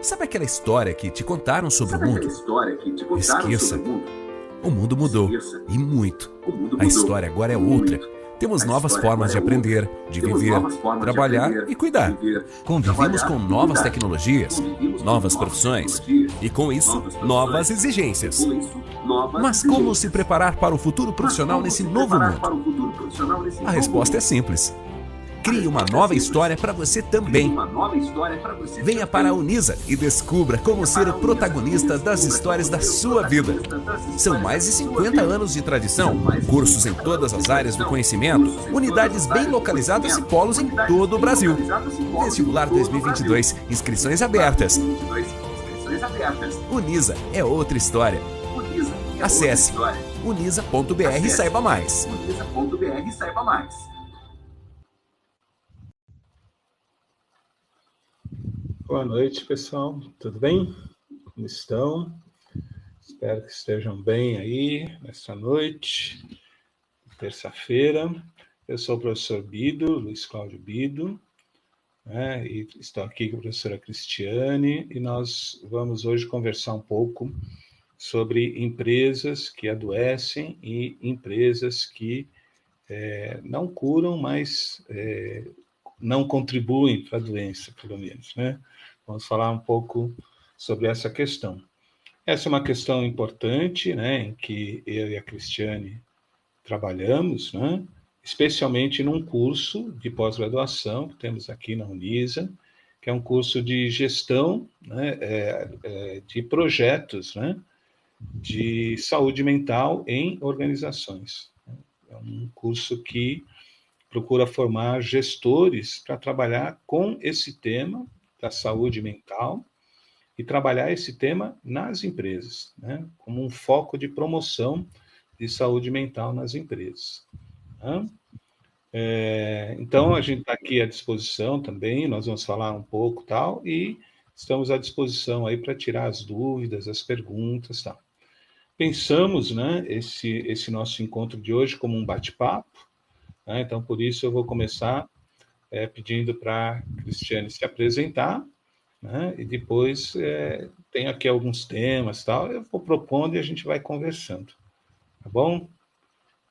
Sabe aquela história que te contaram sobre o mundo? Esqueça. O mundo mudou. E muito. A história agora é outra. Temos novas formas de aprender, de viver, trabalhar e cuidar. Convivemos com novas tecnologias, novas profissões e, com isso, novas exigências. Mas como se preparar para o futuro profissional nesse novo mundo? A resposta é simples. Crie uma nova história para você também. Venha para a Unisa e descubra como ser o protagonista das histórias da sua vida. São mais de 50 anos de tradição, cursos em todas as áreas do conhecimento, unidades bem localizadas e polos em todo o Brasil. Vestibular 2022, inscrições abertas. Unisa é outra história. Acesse unisa.br e saiba mais. Boa noite, pessoal. Tudo bem? Como estão? Espero que estejam bem aí nesta noite, terça-feira. Eu sou o professor Bido, Luiz Cláudio Bido, né? E estou aqui com a professora Cristiane, e nós vamos hoje conversar um pouco sobre empresas que adoecem e empresas que não curam, mas não contribuem para a doença, pelo menos, né? Vamos falar um pouco sobre essa questão. Essa é uma questão importante, né, em que eu e a Cristiane trabalhamos, né, especialmente num curso de pós-graduação que temos aqui na Unisa, que é um curso de gestão, né, de projetos, né, de saúde mental em organizações. É um curso que procura formar gestores para trabalhar com esse tema da saúde mental e trabalhar esse tema nas empresas, né, como um foco de promoção de saúde mental nas empresas. Né? Então, a gente está aqui à disposição também, nós vamos falar um pouco tal, e estamos à disposição aí para tirar as dúvidas, as perguntas tal. Pensamos, né, esse nosso encontro de hoje como um bate-papo, né? Então, por isso eu vou começar pedindo para a Cristiane se apresentar, né? E depois tem aqui alguns temas, tal, eu vou propondo e a gente vai conversando, tá bom?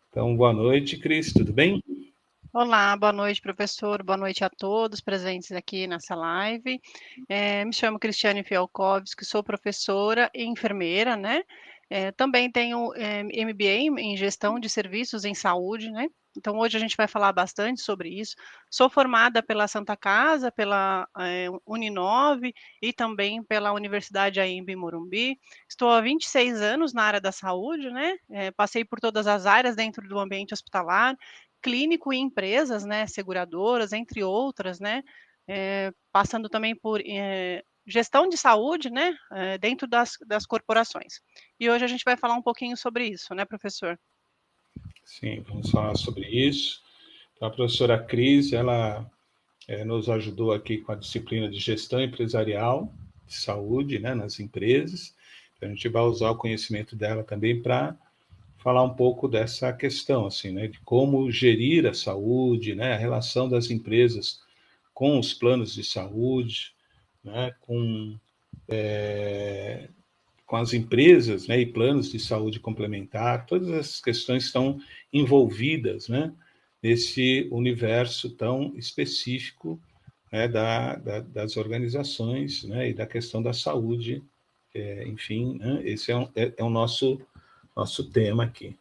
Então, boa noite, Cris, tudo bem? Olá, boa noite, professor, boa noite a todos presentes aqui nessa live. Me chamo Cristiane Fialkovski, sou professora e enfermeira, né? Também tenho MBA em gestão de serviços em saúde, né? Então, hoje a gente vai falar bastante sobre isso. Sou formada pela Santa Casa, pela Uninove e também pela Universidade AIMB em Morumbi. Estou há 26 anos na área da saúde, né? Passei por todas as áreas dentro do ambiente hospitalar, clínico e empresas, né? Seguradoras, entre outras, né? Passando também por gestão de saúde, né? Dentro das corporações. E hoje a gente vai falar um pouquinho sobre isso, né, professor? Sim, vamos falar sobre isso. Então, a professora Cris, ela nos ajudou aqui com a disciplina de gestão empresarial de saúde, né, nas empresas. Então, a gente vai usar o conhecimento dela também para falar um pouco dessa questão, assim, né, de como gerir a saúde, né, a relação das empresas com os planos de saúde, né, com as empresas, né, e planos de saúde complementar, todas essas questões estão envolvidas, né, nesse universo tão específico, né, das organizações, né, e da questão da saúde, enfim, né, esse é o nosso tema aqui,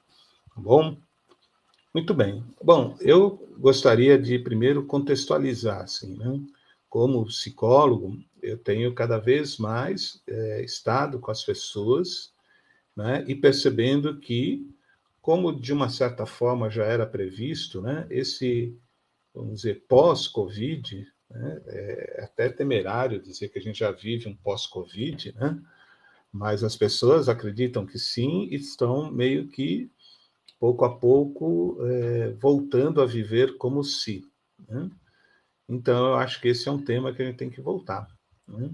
tá bom? Muito bem. Bom, eu gostaria de primeiro contextualizar, assim, né, como psicólogo, eu tenho cada vez mais estado com as pessoas, né, e percebendo que, como de uma certa forma já era previsto, né, esse, vamos dizer, pós-Covid, né, é até temerário dizer que a gente já vive um pós-Covid, né, mas as pessoas acreditam que sim e estão meio que, pouco a pouco, voltando a viver como se, né? Então, eu acho que esse é um tema que a gente tem que voltar, né?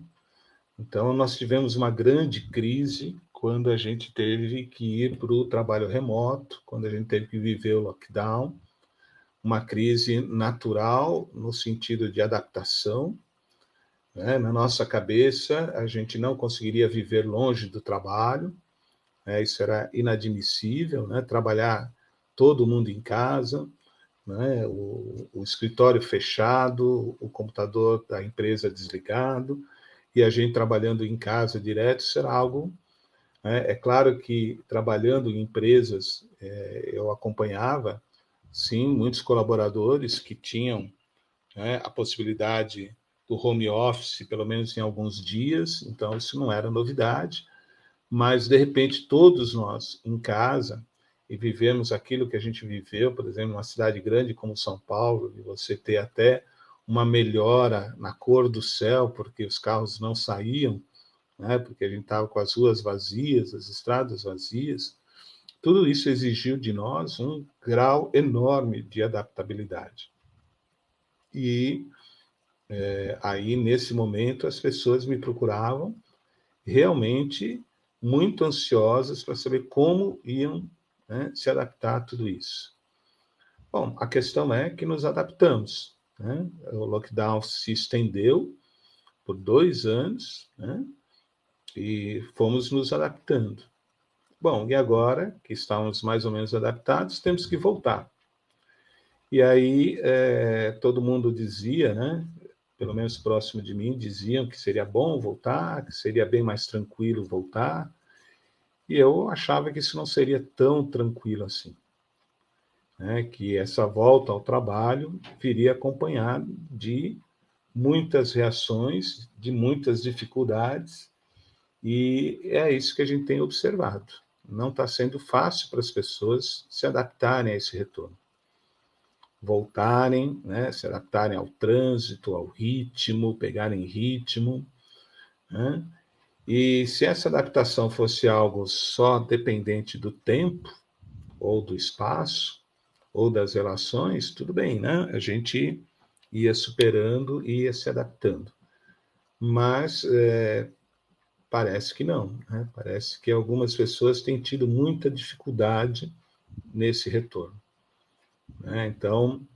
Então, nós tivemos uma grande crise quando a gente teve que ir para o trabalho remoto, quando a gente teve que viver o lockdown, uma crise natural no sentido de adaptação, né? Na nossa cabeça, a gente não conseguiria viver longe do trabalho, né? Isso era inadmissível, né? Trabalhar todo mundo em casa, né? O escritório fechado, o computador da empresa desligado, e a gente trabalhando em casa direto, isso era algo... É claro que, trabalhando em empresas, eu acompanhava, sim, muitos colaboradores que tinham, né, a possibilidade do home office, pelo menos em alguns dias, então isso não era novidade, mas, de repente, todos nós em casa, e vivemos aquilo que a gente viveu, por exemplo, uma cidade grande como São Paulo, e você ter até uma melhora na cor do céu, porque os carros não saíam, né, porque a gente estava com as ruas vazias, as estradas vazias, tudo isso exigiu de nós um grau enorme de adaptabilidade. E aí, nesse momento, as pessoas me procuravam realmente muito ansiosas para saber como iam, né, se adaptar a tudo isso. Bom, a questão é que nos adaptamos, né? O lockdown se estendeu por 2 anos, né? E fomos nos adaptando. Bom, e agora que estamos mais ou menos adaptados, temos que voltar. E aí todo mundo dizia, né, pelo menos próximo de mim, diziam que seria bom voltar, que seria bem mais tranquilo voltar, e eu achava que isso não seria tão tranquilo assim, né, que essa volta ao trabalho viria acompanhada de muitas reações, de muitas dificuldades, e é isso que a gente tem observado. Não está sendo fácil para as pessoas se adaptarem a esse retorno. Voltarem, né, se adaptarem ao trânsito, ao ritmo, pegarem ritmo, né? E se essa adaptação fosse algo só dependente do tempo, ou do espaço, ou das relações, tudo bem, né? A gente ia superando e ia se adaptando. Mas parece que não, né? Parece que algumas pessoas têm tido muita dificuldade nesse retorno, né? Então,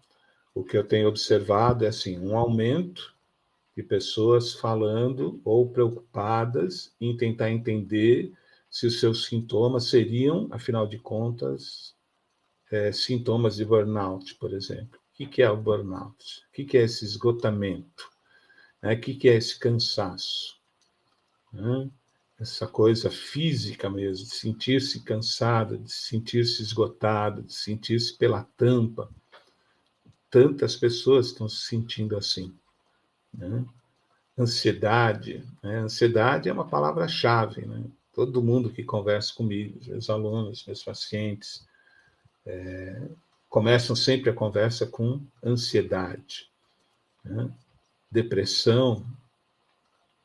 o que eu tenho observado é assim, um aumento de pessoas falando ou preocupadas em tentar entender se os seus sintomas seriam, afinal de contas, sintomas de burnout, por exemplo. O que é o burnout? O que é esse esgotamento? O que é esse cansaço? Essa coisa física mesmo, de sentir-se cansado, de sentir-se esgotado, de sentir-se pela tampa. Tantas pessoas estão se sentindo assim, né? Ansiedade, né? Ansiedade é uma palavra-chave, né? Todo mundo que conversa comigo, meus alunos, meus pacientes, começam sempre a conversa com ansiedade, né? Depressão,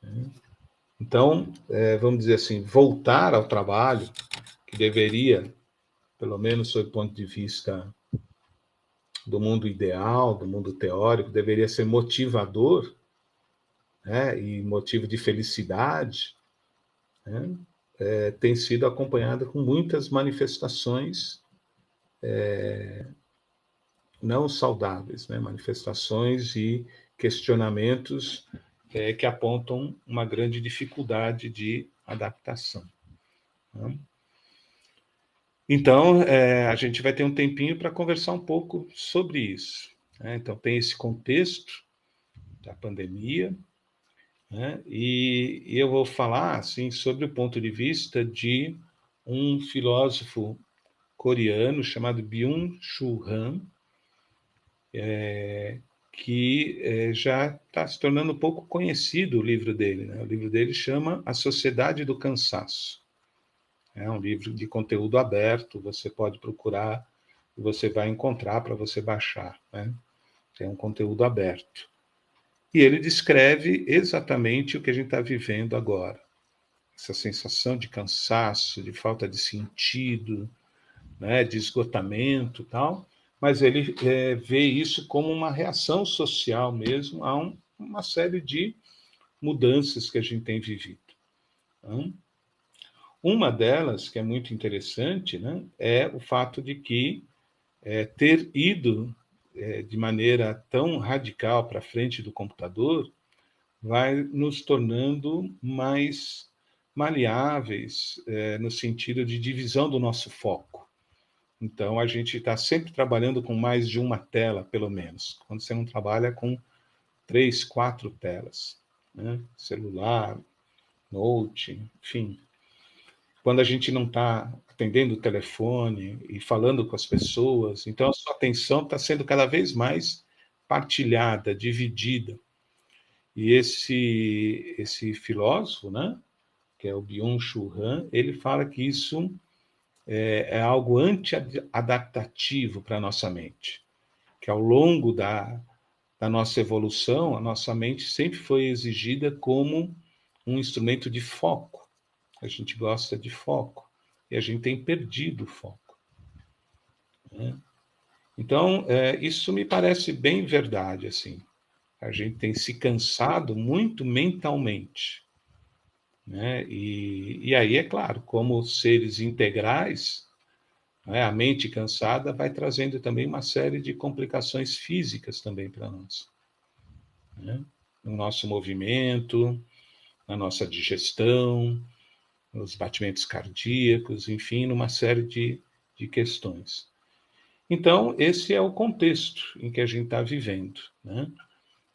né? Então, vamos dizer assim, voltar ao trabalho, que deveria, pelo menos sob o ponto de vista do mundo ideal, do mundo teórico, deveria ser motivador, né, e motivo de felicidade, né, tem sido acompanhada com muitas manifestações não saudáveis, né, manifestações e questionamentos que apontam uma grande dificuldade de adaptação, né? Então, a gente vai ter um tempinho para conversar um pouco sobre isso, né? Então, tem esse contexto da pandemia, né? E eu vou falar assim sobre o ponto de vista de um filósofo coreano chamado Byung-Chul Han, que já está se tornando um pouco conhecido o livro dele, né? O livro dele chama A Sociedade do Cansaço. É um livro de conteúdo aberto, você pode procurar e você vai encontrar para você baixar, né? Tem um conteúdo aberto. E ele descreve exatamente o que a gente está vivendo agora. Essa sensação de cansaço, de falta de sentido, né, de esgotamento e tal, mas ele vê isso como uma reação social mesmo a uma série de mudanças que a gente tem vivido. Então, uma delas, que é muito interessante, né, é o fato de que ter ido de maneira tão radical para frente do computador vai nos tornando mais maleáveis, no sentido de divisão do nosso foco. Então, a gente está sempre trabalhando com mais de uma tela, pelo menos. Quando você não trabalha com 3, 4 telas, né? Celular, note, enfim. Quando a gente não está atendendo o telefone e falando com as pessoas, então a sua atenção está sendo cada vez mais partilhada, dividida. E esse filósofo, né, que é o Byung-Chul Han, ele fala que isso é algo anti-adaptativo para a nossa mente, que ao longo da nossa evolução, a nossa mente sempre foi exigida como um instrumento de foco. A gente gosta de foco e a gente tem perdido o foco, né? Então, isso me parece bem verdade, assim. A gente tem se cansado muito mentalmente, né? E aí, é claro, como seres integrais, né, a mente cansada vai trazendo também uma série de complicações físicas também para nós, né? No nosso movimento, na nossa digestão, nos batimentos cardíacos, enfim, numa série de questões. Então, esse é o contexto em que a gente está vivendo, né?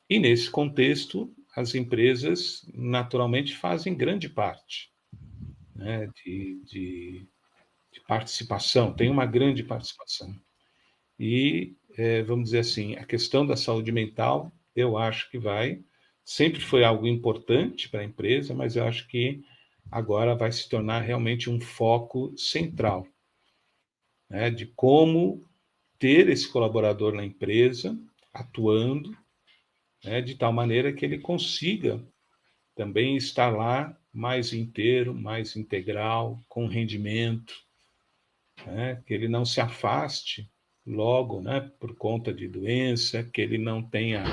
E nesse contexto, as empresas naturalmente fazem grande parte, né, de participação, tem uma grande participação. E, vamos dizer assim, a questão da saúde mental, eu acho que sempre foi algo importante para a empresa, mas eu acho que agora vai se tornar realmente um foco central, né, de como ter esse colaborador na empresa atuando, né, de tal maneira que ele consiga também estar lá mais inteiro, mais integral, com rendimento, né, que ele não se afaste logo, né, por conta de doença, que ele não tenha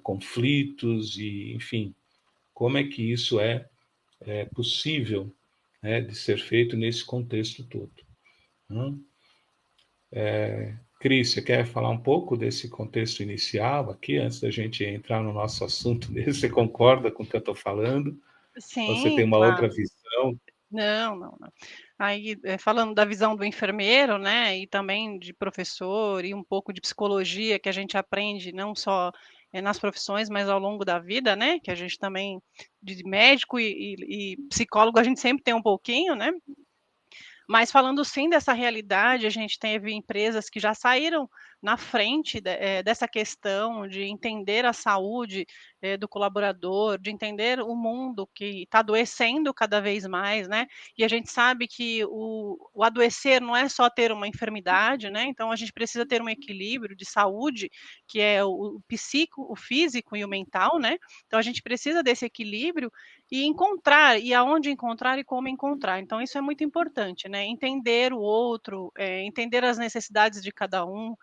conflitos e, enfim, como é que isso é possível, né, de ser feito nesse contexto todo. Cris, você quer falar um pouco desse contexto inicial aqui, antes da gente entrar no nosso assunto mesmo? Você concorda com o que eu estou falando? Ou você tem Sim, uma outra claro. visão? Não, não, não. Aí, falando da visão do enfermeiro, né, e também de professor e um pouco de psicologia que a gente aprende não só, nas profissões, mas ao longo da vida, né, que a gente também de médico e psicólogo a gente sempre tem um pouquinho, né. Mas falando sim dessa realidade, a gente teve empresas que já saíram na frente dessa questão de entender a saúde, do colaborador, de entender o mundo que está adoecendo cada vez mais, né, e a gente sabe que o adoecer não é só ter uma enfermidade, né, então a gente precisa ter um equilíbrio de saúde, que é o psico, o físico e o mental, né, então a gente precisa desse equilíbrio e encontrar, e aonde encontrar e como encontrar. Então isso é muito importante, né, entender o outro, entender as necessidades de cada um,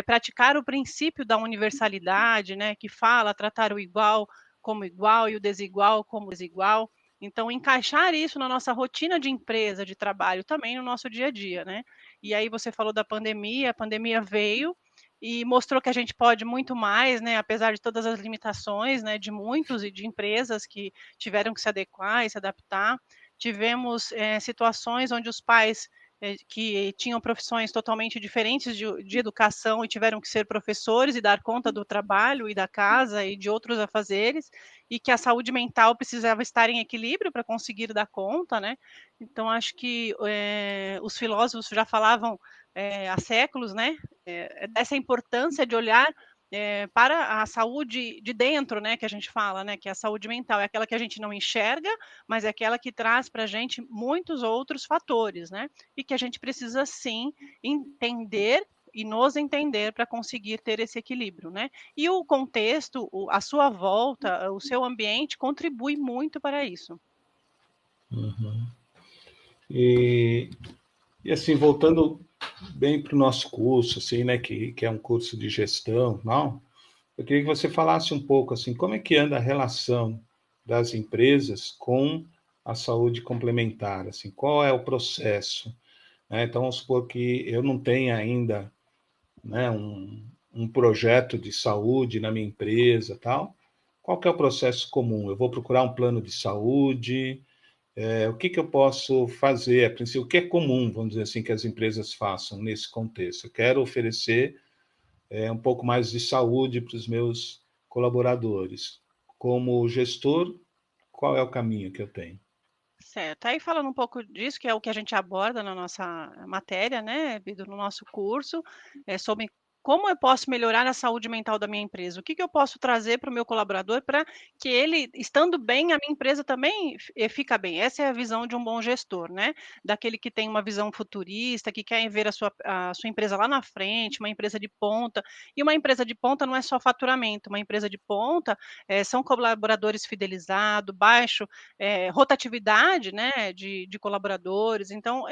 praticar o princípio da universalidade, né, que fala tratar o igual como igual e o desigual como desigual. Então encaixar isso na nossa rotina de empresa, de trabalho, também no nosso dia a dia, né. E aí você falou da pandemia, a pandemia veio e mostrou que a gente pode muito mais, né, apesar de todas as limitações, né, de muitos e de empresas que tiveram que se adequar e se adaptar. Tivemos situações onde os pais que tinham profissões totalmente diferentes de educação e tiveram que ser professores e dar conta do trabalho e da casa e de outros afazeres, e que a saúde mental precisava estar em equilíbrio para conseguir dar conta, né? Então, acho que os filósofos já falavam há séculos, né? Dessa importância de olhar para a saúde de dentro, né, que a gente fala, né, que é a saúde mental, é aquela que a gente não enxerga, mas é aquela que traz para a gente muitos outros fatores, né, e que a gente precisa sim entender e nos entender para conseguir ter esse equilíbrio, né? E o contexto, a sua volta, o seu ambiente contribui muito para isso. Uhum. E assim, voltando bem para o nosso curso, assim, né, que é um curso de gestão, não? Eu queria que você falasse um pouco assim, como é que anda a relação das empresas com a saúde complementar, assim, qual é o processo, né? Então, vamos supor que eu não tenha ainda, né, um projeto de saúde na minha empresa, tal, Qual que é o processo comum? Eu vou procurar um plano de saúde, o que eu posso fazer, a princípio, o que é comum, vamos dizer assim, que as empresas façam nesse contexto? Eu quero oferecer um pouco mais de saúde para os meus colaboradores. Como gestor, qual é o caminho que eu tenho? Certo. Aí falando um pouco disso, que é o que a gente aborda na nossa matéria, né, Vitor, no nosso curso, é sobre como eu posso melhorar a saúde mental da minha empresa. O que que eu posso trazer para o meu colaborador para que ele, estando bem, a minha empresa também fica bem. Essa é a visão de um bom gestor, né? Daquele que tem uma visão futurista, que quer ver a sua empresa lá na frente, uma empresa de ponta. E uma empresa de ponta não é só faturamento, uma empresa de ponta são colaboradores fidelizados, baixo rotatividade, né, de colaboradores. Então,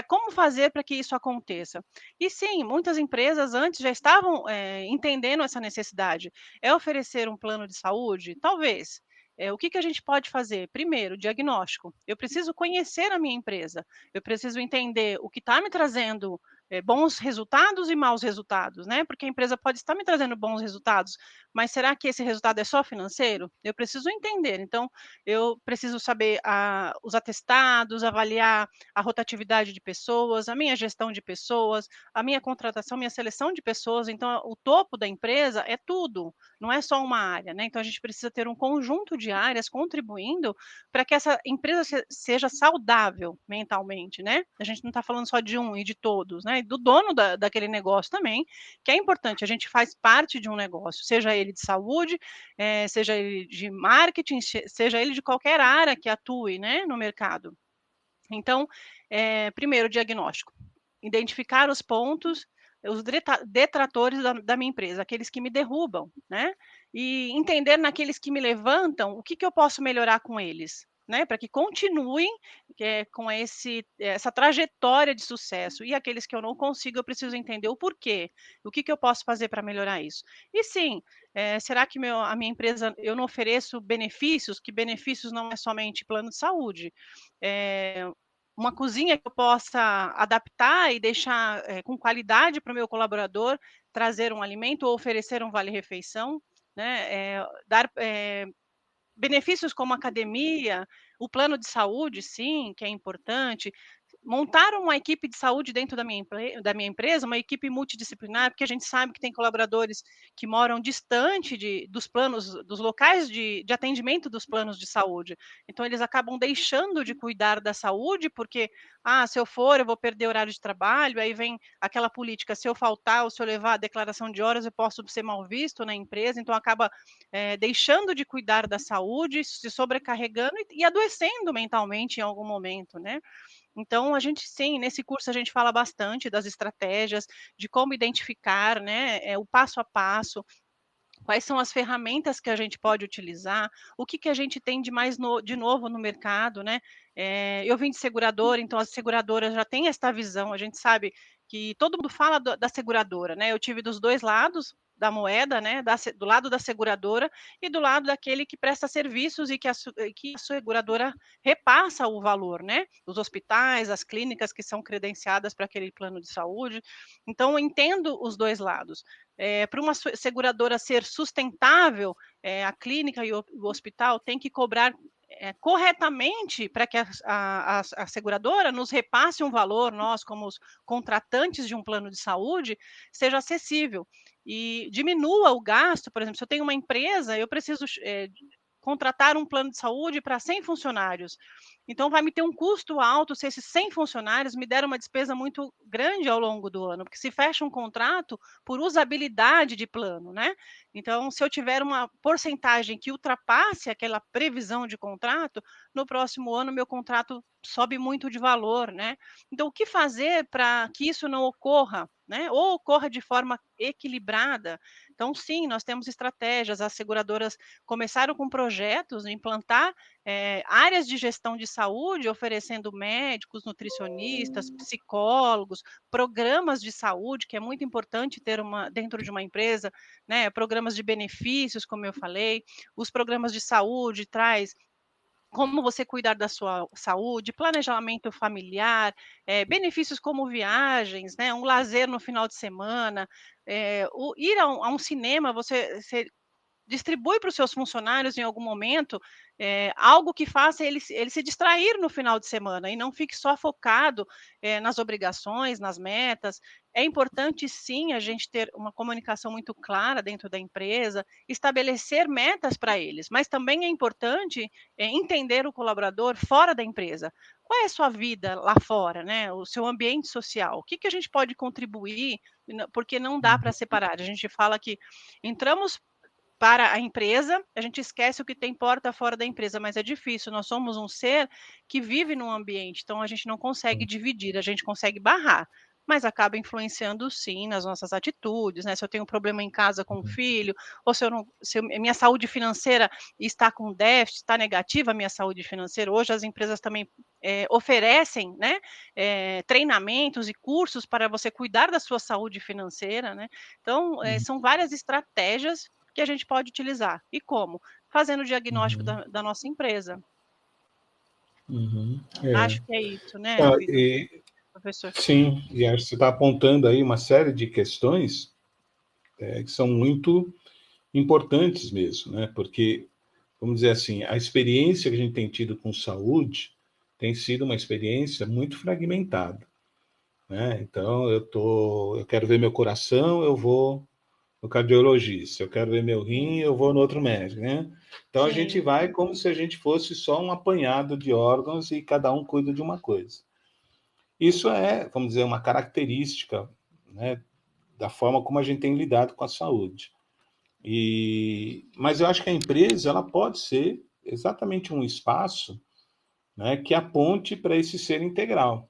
como fazer para que isso aconteça? E sim, muitas empresas antes já estavam entendendo essa necessidade. É oferecer um plano de saúde? Talvez. O que a gente pode fazer? Primeiro, diagnóstico. Eu preciso conhecer a minha empresa. Eu preciso entender o que está me trazendo bons resultados e maus resultados, né? Porque a empresa pode estar me trazendo bons resultados, mas será que esse resultado é só financeiro? Eu preciso entender. Então, eu preciso saber os atestados, avaliar a rotatividade de pessoas, a minha gestão de pessoas, a minha contratação, minha seleção de pessoas. Então, o topo da empresa é tudo, não é só uma área, né? Então, a gente precisa ter um conjunto de áreas contribuindo para que essa empresa seja saudável mentalmente, né? A gente não está falando só de um e de todos, né? E do dono daquele negócio também, que é importante. A gente faz parte de um negócio, seja ele de saúde, seja ele de marketing, seja ele de qualquer área que atue, né, no mercado. Então, primeiro, diagnóstico. Identificar os pontos, os detratores da minha empresa, aqueles que me derrubam, né? E entender naqueles que me levantam, o que eu posso melhorar com eles, né? Para que continuem com essa trajetória de sucesso. E aqueles que eu não consigo, eu preciso entender o porquê. O que eu posso fazer para melhorar isso? E sim, será que a minha empresa, eu não ofereço benefícios? Que benefícios não é somente plano de saúde. Uma cozinha que eu possa adaptar e deixar com qualidade para o meu colaborador, trazer um alimento ou oferecer um vale-refeição, né? Dar benefícios como academia, o plano de saúde, sim, que é importante. Montar uma equipe de saúde dentro da minha empresa, uma equipe multidisciplinar, porque a gente sabe que tem colaboradores que moram distante dos planos, dos locais de atendimento dos planos de saúde. Então, eles acabam deixando de cuidar da saúde, porque, se eu for, eu vou perder horário de trabalho, aí vem aquela política, se eu faltar ou se eu levar a declaração de horas, eu posso ser mal visto na empresa, então acaba deixando de cuidar da saúde, se sobrecarregando e adoecendo mentalmente em algum momento, né? Então, a gente sim, nesse curso a gente fala bastante das estratégias, de como identificar, né, o passo a passo, quais são as ferramentas que a gente pode utilizar, o que a gente tem de mais de novo no mercado, né? Eu vim de seguradora, então as seguradoras já têm esta visão, a gente sabe que todo mundo fala da seguradora, né? Eu tive dos dois lados da moeda, né? Do lado da seguradora e do lado daquele que presta serviços e que a seguradora repassa o valor, né? Os hospitais, as clínicas que são credenciadas para aquele plano de saúde. Então, eu entendo os dois lados. Para uma seguradora ser sustentável, a clínica e o hospital tem que cobrar corretamente para que a seguradora nos repasse um valor, nós, como os contratantes de um plano de saúde, seja acessível e diminua o gasto. Por exemplo, se eu tenho uma empresa, eu preciso contratar um plano de saúde para 100 funcionários. Então, vai me ter um custo alto se esses 100 funcionários me deram uma despesa muito grande ao longo do ano, porque se fecha um contrato por usabilidade de plano, né? Então, se eu tiver uma porcentagem que ultrapasse aquela previsão de contrato, no próximo ano meu contrato sobe muito de valor, né? Então, o que fazer para que isso não ocorra, né? Ou ocorra de forma equilibrada? Então, sim, nós temos estratégias, as seguradoras começaram com projetos, implantar áreas de gestão de saúde, oferecendo médicos, nutricionistas, psicólogos, programas de saúde, que é muito importante ter dentro de uma empresa, né? Programas de benefícios, como eu falei, os programas de saúde traz como você cuidar da sua saúde, planejamento familiar, benefícios como viagens, né, um lazer no final de semana, ir a um cinema, você distribui para os seus funcionários em algum momento algo que faça ele se distrair no final de semana e não fique só focado nas obrigações, nas metas. É importante, sim, a gente ter uma comunicação muito clara dentro da empresa, estabelecer metas para eles, mas também é importante entender o colaborador fora da empresa. Qual é a sua vida lá fora, né? O seu ambiente social? O que a gente pode contribuir? Porque não dá para separar. A gente fala que entramos para a empresa, a gente esquece o que tem porta fora da empresa, mas é difícil. Nós somos um ser que vive num ambiente, então a gente não consegue dividir, a gente consegue barrar, mas acaba influenciando sim nas nossas atitudes, né? Se eu tenho um problema em casa com o filho, ou se minha saúde financeira está com déficit, está negativa a minha saúde financeira. Hoje as empresas também oferecem, né, treinamentos e cursos para você cuidar da sua saúde financeira, né? Então, são várias estratégias que a gente pode utilizar. E como? Fazendo o diagnóstico da nossa empresa. Acho que é isso, né, Vitor? Professor. Sim, e acho que você está apontando aí uma série de questões que são muito importantes mesmo, né? Porque, vamos dizer assim, a experiência que a gente tem tido com saúde tem sido uma experiência muito fragmentada, né? Então, eu quero ver meu coração, eu vou no cardiologista. Eu quero ver meu rim, eu vou no outro médico, né? Então, a gente vai como se a gente fosse só um apanhado de órgãos e cada um cuida de uma coisa. Isso é, vamos dizer, uma característica, né, da forma como a gente tem lidado com a saúde. Mas eu acho que a empresa ela pode ser exatamente um espaço, né, que aponte para esse ser integral.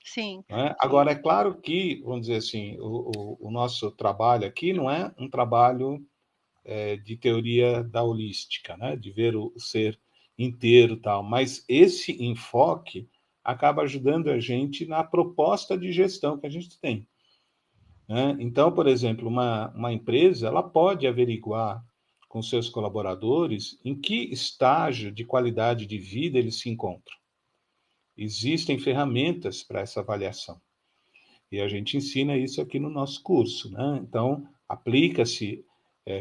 Sim. Né? Agora, é claro que, vamos dizer assim, o nosso trabalho aqui não é um trabalho de teoria da holística, né, de ver o ser inteiro e tal, mas esse enfoque acaba ajudando a gente na proposta de gestão que a gente tem. Né? Então, por exemplo, uma empresa ela pode averiguar com seus colaboradores em que estágio de qualidade de vida eles se encontram. Existem ferramentas para essa avaliação. E a gente ensina isso aqui no nosso curso. Né? Então, aplica-se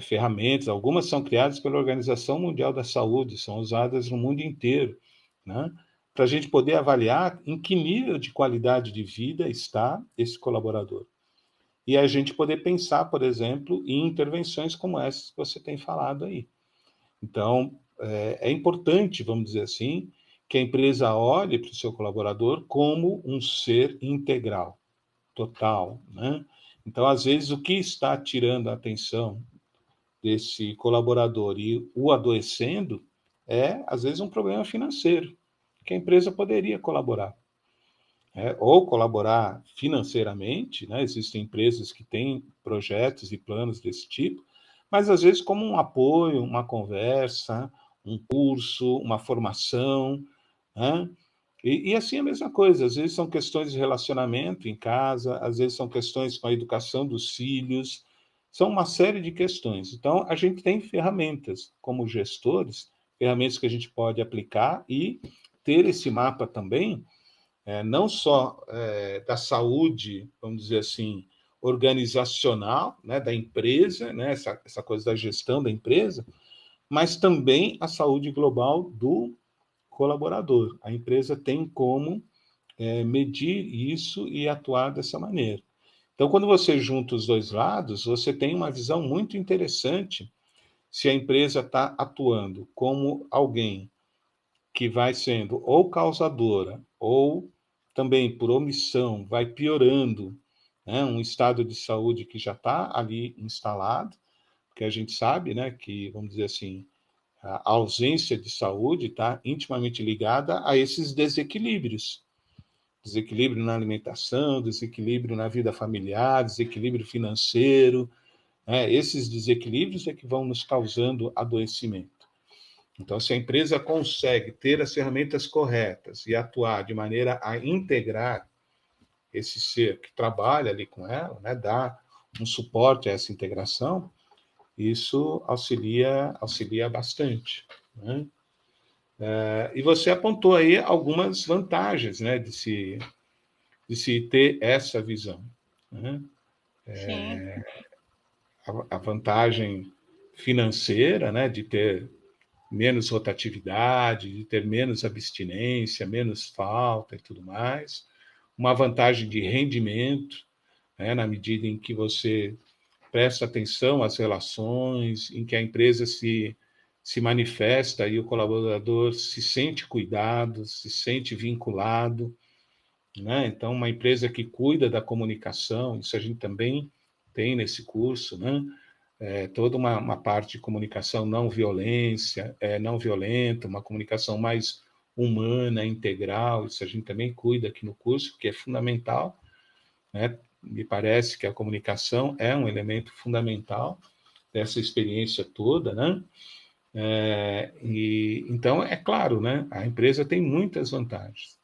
ferramentas, algumas são criadas pela Organização Mundial da Saúde, são usadas no mundo inteiro, né? Para a gente poder avaliar em que nível de qualidade de vida está esse colaborador. E a gente poder pensar, por exemplo, em intervenções como essas que você tem falado aí. Então, é importante, vamos dizer assim, que a empresa olhe para o seu colaborador como um ser integral, total, né? Então, às vezes, o que está tirando a atenção desse colaborador e o adoecendo é, às vezes, um problema financeiro, que a empresa poderia colaborar. Ou colaborar financeiramente, né? Existem empresas que têm projetos e planos desse tipo, mas às vezes como um apoio, uma conversa, um curso, uma formação, né? E assim a mesma coisa, às vezes são questões de relacionamento em casa, às vezes são questões com a educação dos filhos, são uma série de questões. Então, a gente tem ferramentas como gestores, ferramentas que a gente pode aplicar e ter esse mapa também, não só da saúde, vamos dizer assim, organizacional, né, da empresa, né, essa coisa da gestão da empresa, mas também a saúde global do colaborador. A empresa tem como medir isso e atuar dessa maneira. Então, quando você junta os dois lados, você tem uma visão muito interessante se a empresa está atuando como alguém que vai sendo ou causadora ou também por omissão vai piorando, né, um estado de saúde que já está ali instalado, porque a gente sabe, né, que, vamos dizer assim, a ausência de saúde está intimamente ligada a esses desequilíbrios. Desequilíbrio na alimentação, desequilíbrio na vida familiar, desequilíbrio financeiro. Esses desequilíbrios é que vão nos causando adoecimento. Então, se a empresa consegue ter as ferramentas corretas e atuar de maneira a integrar esse ser que trabalha ali com ela, né, dar um suporte a essa integração, isso auxilia bastante. Né? E você apontou aí algumas vantagens, né, de se ter essa visão. Né? Sim. A vantagem financeira, né, de ter menos rotatividade, de ter menos abstinência, menos falta e tudo mais, uma vantagem de rendimento, né, na medida em que você presta atenção às relações, em que a empresa se manifesta e o colaborador se sente cuidado, se sente vinculado, né? Então, uma empresa que cuida da comunicação, isso a gente também tem nesse curso, né? Toda uma parte de comunicação não violência, não violenta, uma comunicação mais humana, integral, isso a gente também cuida aqui no curso, que é fundamental, né? Me parece que a comunicação é um elemento fundamental dessa experiência toda, né? Então, é claro, né? A empresa tem muitas vantagens,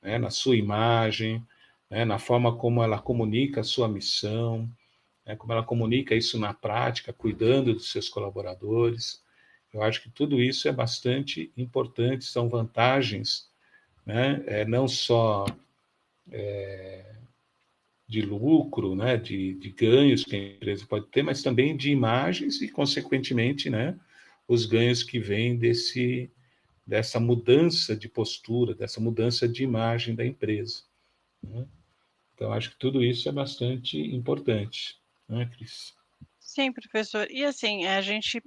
né? Na sua imagem, né? Na forma como ela comunica a sua missão, né? Como ela comunica isso na prática, cuidando dos seus colaboradores. Eu acho que tudo isso é bastante importante, são vantagens, né? Não só de lucro, né? de ganhos que a empresa pode ter, mas também de imagens e, consequentemente, né? Os ganhos que vêm dessa mudança de postura, dessa mudança de imagem da empresa, né? Então, acho que tudo isso é bastante importante, né, Cris? Sim, professor. E assim, a gente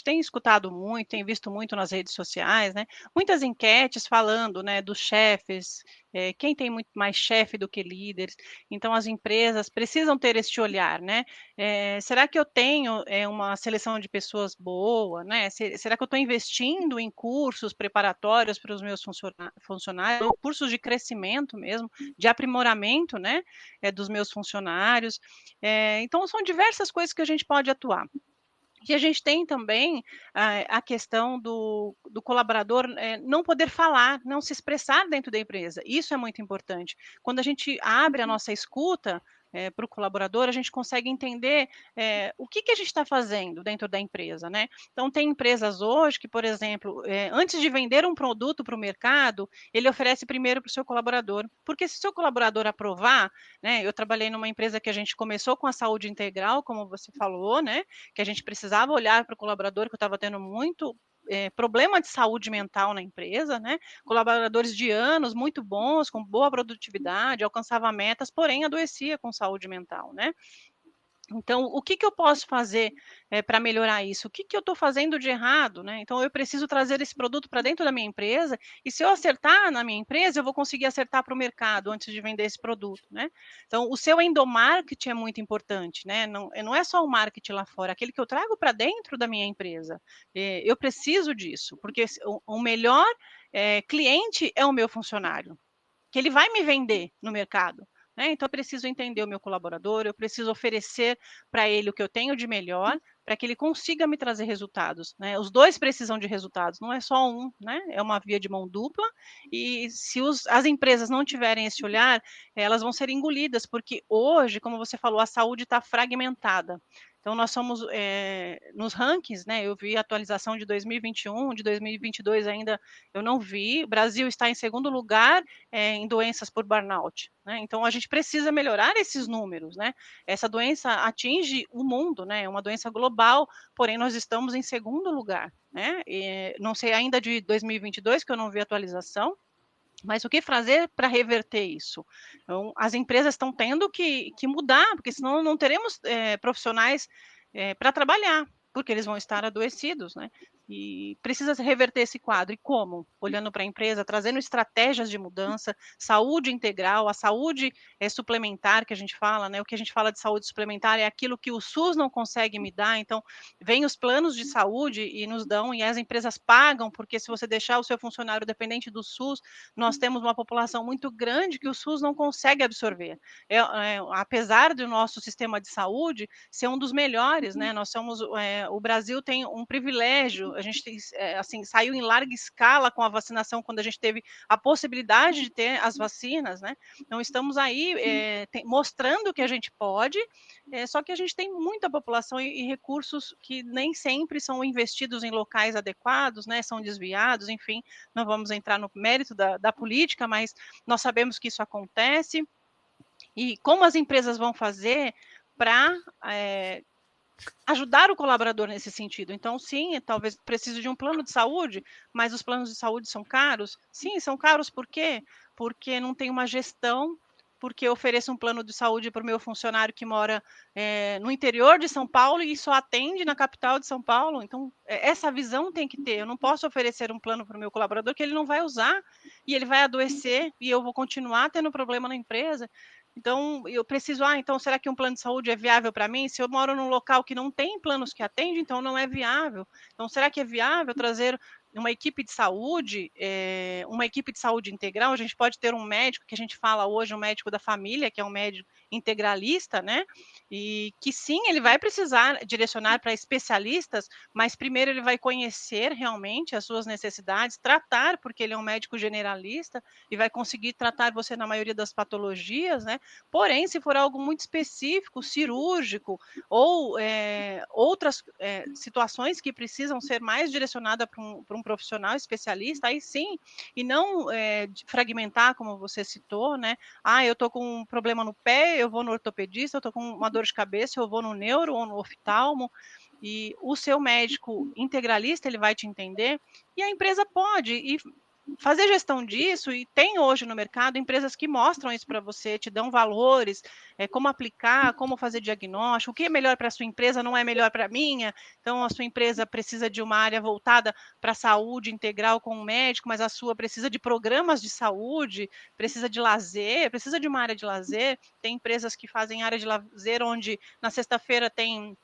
tem escutado muito, tem visto muito nas redes sociais, né? Muitas enquetes falando, né, dos chefes, quem tem muito mais chefe do que líderes. Então, as empresas precisam ter este olhar, né? Será que eu tenho uma seleção de pessoas boa, né? Será que eu estou investindo em cursos preparatórios para os meus funcionários, ou cursos de crescimento mesmo, de aprimoramento, né, dos meus funcionários? Então, são diversas coisas que a gente pode atuar. E a gente tem também a questão do colaborador não poder falar, não se expressar dentro da empresa. Isso é muito importante. Quando a gente abre a nossa escuta para o colaborador, a gente consegue entender o que a gente está fazendo dentro da empresa, né? Então, tem empresas hoje que, por exemplo, antes de vender um produto para o mercado, ele oferece primeiro para o seu colaborador. Porque se o seu colaborador aprovar, né? Eu trabalhei numa empresa que a gente começou com a saúde integral, como você falou, né? Que a gente precisava olhar para o colaborador, que eu estava tendo muito problema de saúde mental na empresa, né? Colaboradores de anos muito bons, com boa produtividade, alcançava metas, porém adoecia com saúde mental, né? Então, o que eu posso fazer para melhorar isso? O que eu estou fazendo de errado, né? Então, eu preciso trazer esse produto para dentro da minha empresa, e se eu acertar na minha empresa, eu vou conseguir acertar para o mercado antes de vender esse produto, né? Então, o seu endomarketing é muito importante, né? Não é só o marketing lá fora, aquele que eu trago para dentro da minha empresa. Eu preciso disso, porque o melhor cliente é o meu funcionário, que ele vai me vender no mercado. Então, eu preciso entender o meu colaborador, eu preciso oferecer para ele o que eu tenho de melhor, para que ele consiga me trazer resultados, né? Os dois precisam de resultados, não é só um, né? É uma via de mão dupla, e se as empresas não tiverem esse olhar, elas vão ser engolidas, porque hoje, como você falou, a saúde está fragmentada. Então, nós somos, nos rankings, né? Eu vi a atualização de 2021, de 2022 ainda eu não vi. O Brasil está em segundo lugar em doenças por burnout, né? Então, a gente precisa melhorar esses números, né? Essa doença atinge o mundo, né? É uma doença global, porém, nós estamos em segundo lugar, né? Não sei ainda de 2022, que eu não vi atualização, mas o que fazer para reverter isso? Então, as empresas estão tendo que mudar, porque senão não teremos profissionais para trabalhar, porque eles vão estar adoecidos, né? E precisa reverter esse quadro. E como? Olhando para a empresa, trazendo estratégias de mudança, saúde integral, a saúde suplementar que a gente fala, né? O que a gente fala de saúde suplementar é aquilo que o SUS não consegue me dar. Então, vem os planos de saúde e nos dão, e as empresas pagam, porque se você deixar o seu funcionário dependente do SUS, nós temos uma população muito grande que o SUS não consegue absorver. Apesar do nosso sistema de saúde ser um dos melhores, né? Nós somos, o Brasil tem um privilégio, a gente assim, saiu em larga escala com a vacinação quando a gente teve a possibilidade de ter as vacinas, né? Então estamos aí mostrando que a gente pode, só que a gente tem muita população e recursos que nem sempre são investidos em locais adequados, né? São desviados, enfim, não vamos entrar no mérito da política, mas nós sabemos que isso acontece. E como as empresas vão fazer para ajudar o colaborador nesse sentido. Então, sim, talvez precise de um plano de saúde, mas os planos de saúde são caros? Sim, são caros por quê? Porque não tem uma gestão, porque eu ofereço um plano de saúde para o meu funcionário que mora no interior de São Paulo e só atende na capital de São Paulo. Então, essa visão tem que ter. Eu não posso oferecer um plano para o meu colaborador que ele não vai usar e ele vai adoecer e eu vou continuar tendo problema na empresa. Então, eu preciso, então, será que um plano de saúde é viável para mim? Se eu moro num local que não tem planos que atendem, então não é viável. Então, será que é viável trazer uma equipe de saúde, uma equipe de saúde integral? A gente pode ter um médico, que a gente fala hoje, um médico da família, que é um médico integralista, né? E que sim, ele vai precisar direcionar para especialistas, mas primeiro ele vai conhecer realmente as suas necessidades, tratar, porque ele é um médico generalista, e vai conseguir tratar você na maioria das patologias, né? Porém, se for algo muito específico, cirúrgico, ou outras situações que precisam ser mais direcionadas para um profissional especialista, aí sim, e não fragmentar, como você citou, né? Eu estou com um problema no pé, eu vou no ortopedista, eu estou com uma dor de cabeça, eu vou no neuro ou no oftalmo, e o seu médico integralista, ele vai te entender, e a empresa pode fazer gestão disso, e tem hoje no mercado empresas que mostram isso para você, te dão valores, como aplicar, como fazer diagnóstico, o que é melhor para a sua empresa não é melhor para a minha, então a sua empresa precisa de uma área voltada para a saúde integral com o médico, mas a sua precisa de programas de saúde, precisa de lazer, precisa de uma área de lazer, tem empresas que fazem área de lazer onde na sexta-feira tem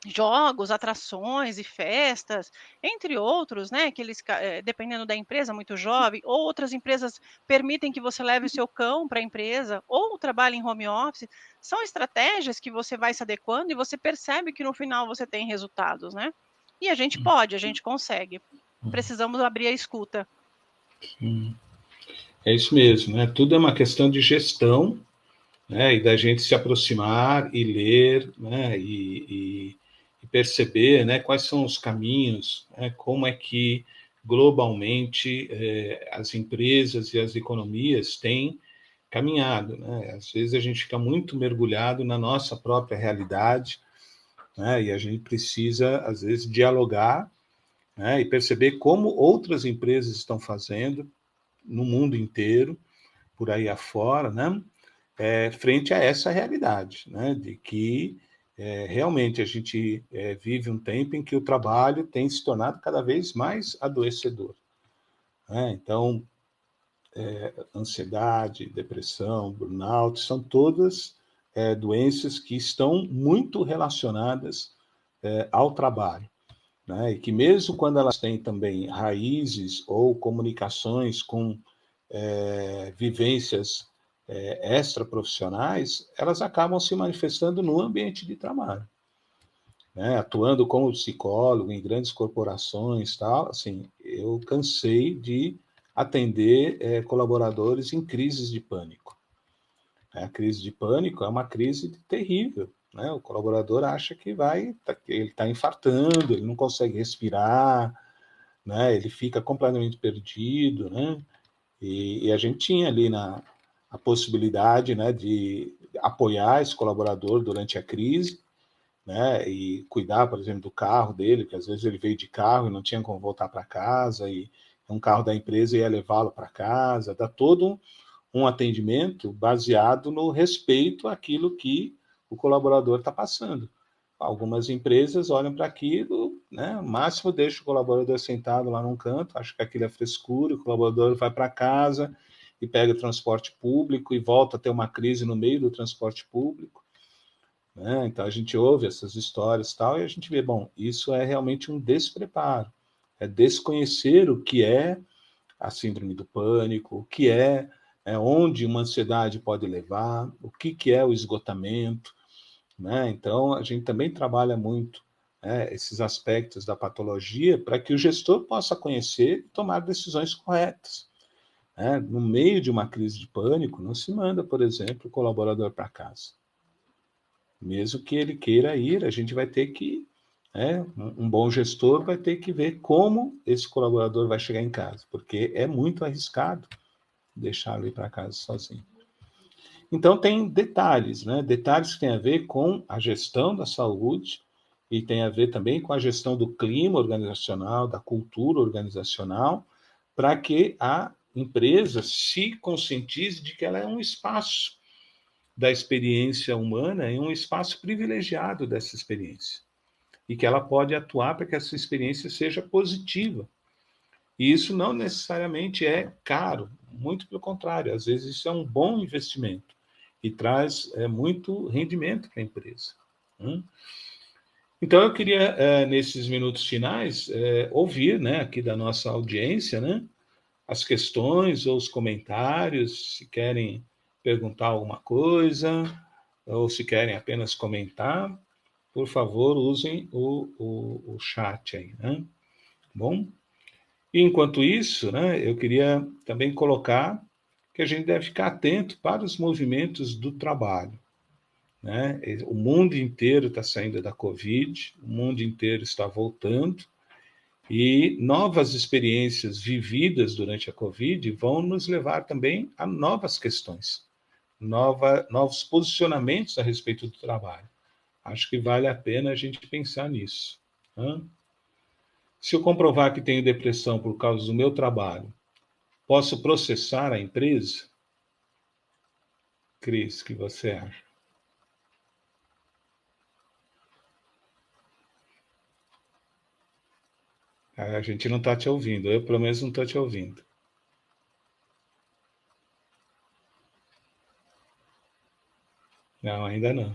jogos, atrações e festas, entre outros, né, que eles, dependendo da empresa, muito jovem, ou outras empresas permitem que você leve o seu cão para a empresa, ou trabalhe em home office, são estratégias que você vai se adequando e você percebe que no final você tem resultados, né? E a gente pode, a gente consegue. Precisamos abrir a escuta. É isso mesmo, né? Tudo é uma questão de gestão, né? E da gente se aproximar e ler, né? E perceber, né? Quais são os caminhos, né? Como é que globalmente as empresas e as economias têm caminhado, né? Às vezes a gente fica muito mergulhado na nossa própria realidade, né? E a gente precisa às vezes dialogar, né? E perceber como outras empresas estão fazendo no mundo inteiro, por aí afora, né? Frente a essa realidade, né? De que realmente a gente vive um tempo em que o trabalho tem se tornado cada vez mais adoecedor, né? Então, ansiedade, depressão, burnout, são todas doenças que estão muito relacionadas ao trabalho, né? E que mesmo quando elas têm também raízes ou comunicações com vivências extraprofissionais, elas acabam se manifestando no ambiente de trabalho, né? Atuando como psicólogo em grandes corporações, tal, assim, eu cansei de atender colaboradores em crises de pânico. A crise de pânico é uma crise terrível, né? O colaborador acha que ele está infartando, ele não consegue respirar, né? Ele fica completamente perdido, né? E a gente tinha ali a possibilidade, né, de apoiar esse colaborador durante a crise, né, e cuidar, por exemplo, do carro dele, que às vezes ele veio de carro e não tinha como voltar para casa, e um carro da empresa ia levá-lo para casa, dar todo um atendimento baseado no respeito àquilo que o colaborador está passando. Algumas empresas olham para aquilo, né, o máximo deixa o colaborador sentado lá num canto, acho que aquilo é frescura, o colaborador vai para casa e pega o transporte público e volta a ter uma crise no meio do transporte público, né? Então a gente ouve essas histórias e tal, e a gente vê, bom, isso é realmente um despreparo, é desconhecer o que é a síndrome do pânico, o que onde uma ansiedade pode levar, o que é o esgotamento, né? Então, a gente também trabalha muito esses aspectos da patologia para que o gestor possa conhecer e tomar decisões corretas, né? No meio de uma crise de pânico, não se manda, por exemplo, o colaborador para casa. Mesmo que ele queira ir, a gente vai ter que, um bom gestor vai ter que ver como esse colaborador vai chegar em casa, porque é muito arriscado deixá-lo ir para casa sozinho. Então, tem detalhes, né? Detalhes que têm a ver com a gestão da saúde e tem a ver também com a gestão do clima organizacional, da cultura organizacional, para que a empresa se conscientize de que ela é um espaço da experiência humana, é um espaço privilegiado dessa experiência, e que ela pode atuar para que essa experiência seja positiva. E isso não necessariamente é caro, muito pelo contrário, às vezes isso é um bom investimento e traz muito rendimento para a empresa. Então, eu queria, nesses minutos finais, ouvir, né, aqui da nossa audiência, né, as questões ou os comentários, se querem perguntar alguma coisa, ou se querem apenas comentar, por favor, usem o chat aí, né? Bom? E, enquanto isso, né, eu queria também colocar que a gente deve ficar atento para os movimentos do trabalho, né? O mundo inteiro está saindo da Covid, o mundo inteiro está voltando, e novas experiências vividas durante a Covid vão nos levar também a novas questões, novos posicionamentos a respeito do trabalho. Acho que vale a pena a gente pensar nisso. Né? Se eu comprovar que tenho depressão por causa do meu trabalho, posso processar a empresa? Cris, o que você acha? A gente não está te ouvindo, eu pelo menos não estou te ouvindo. Não, ainda não.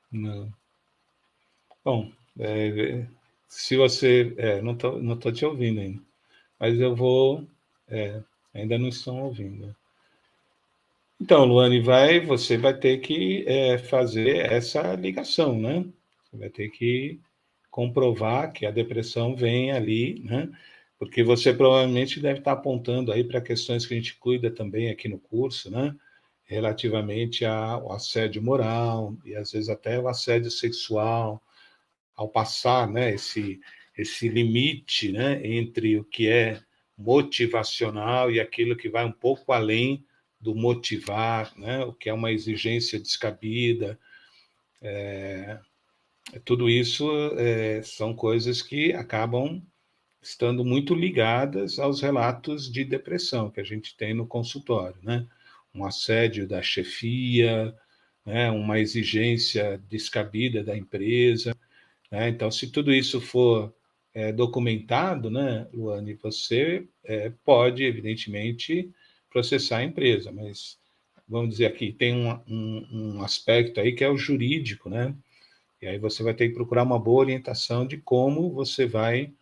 Não. Bom, se você... não tô te ouvindo ainda, mas eu vou... ainda não estão ouvindo. Então, Luane, você vai ter que fazer essa ligação, né? Você vai ter que comprovar que a depressão vem ali, né? Porque você provavelmente deve estar apontando aí para questões que a gente cuida também aqui no curso, né? Relativamente ao assédio moral e às vezes até o assédio sexual, ao passar, né, esse limite, né, entre o que é motivacional e aquilo que vai um pouco além do motivar, né, o que é uma exigência descabida. Tudo isso são coisas que acabam estando muito ligadas aos relatos de depressão que a gente tem no consultório, né? Um assédio da chefia, né? Uma exigência descabida da empresa, né? Então, se tudo isso for documentado, né, Luane, você pode, evidentemente, processar a empresa, mas vamos dizer aqui, tem um aspecto aí que é o jurídico, né? E aí você vai ter que procurar uma boa orientação de como você vai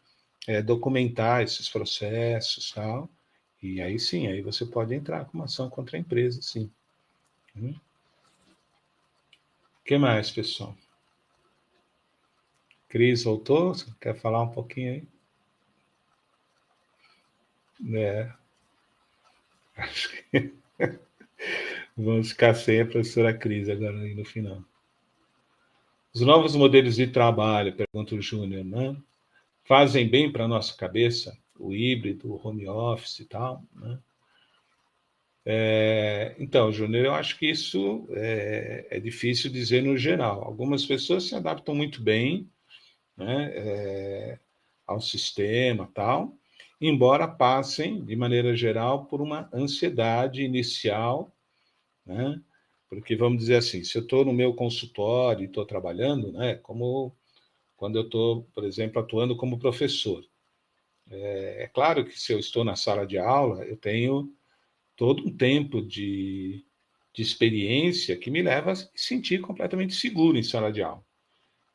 documentar esses processos, tal. E aí sim, aí você pode entrar com uma ação contra a empresa, sim. O que mais, pessoal? Cris voltou? Você quer falar um pouquinho aí? Acho que vamos ficar sem a professora Cris agora aí no final. Os novos modelos de trabalho, pergunta o Júnior, né? Fazem bem para a nossa cabeça? O híbrido, o home office e tal, né? Então, Júnior, eu acho que isso é difícil dizer no geral. Algumas pessoas se adaptam muito bem, né, ao sistema tal, embora passem, de maneira geral, por uma ansiedade inicial, né? Porque, vamos dizer assim, se eu estou no meu consultório e estou trabalhando, né, como quando eu estou, por exemplo, atuando como professor. É claro que se eu estou na sala de aula, eu tenho todo um tempo de experiência que me leva a se sentir completamente seguro em sala de aula.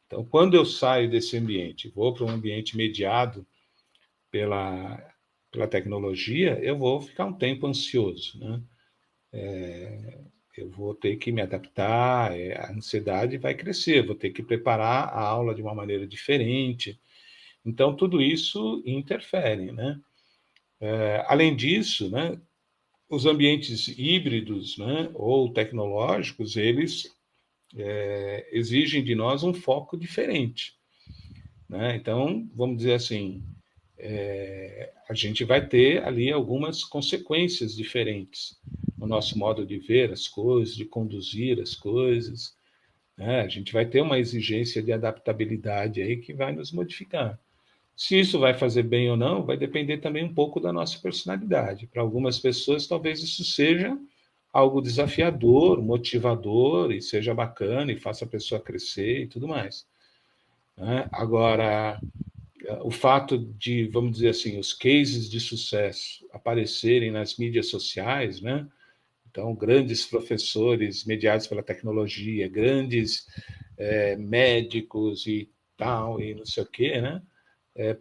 Então, quando eu saio desse ambiente, vou para um ambiente mediado pela tecnologia, eu vou ficar um tempo ansioso, né? Eu vou ter que me adaptar, a ansiedade vai crescer, vou ter que preparar a aula de uma maneira diferente. Então, tudo isso interfere, né? Além disso, né, os ambientes híbridos, né, ou tecnológicos, eles exigem de nós um foco diferente, né? Então, vamos dizer assim, a gente vai ter ali algumas consequências diferentes no nosso modo de ver as coisas, de conduzir as coisas, né? A gente vai ter uma exigência de adaptabilidade aí que vai nos modificar. Se isso vai fazer bem ou não, vai depender também um pouco da nossa personalidade. Para algumas pessoas, talvez isso seja algo desafiador, motivador, e seja bacana, e faça a pessoa crescer e tudo mais, né? Agora, o fato de, vamos dizer assim, os cases de sucesso aparecerem nas mídias sociais, né? Então, grandes professores mediados pela tecnologia, grandes médicos e tal, e não sei o quê, né?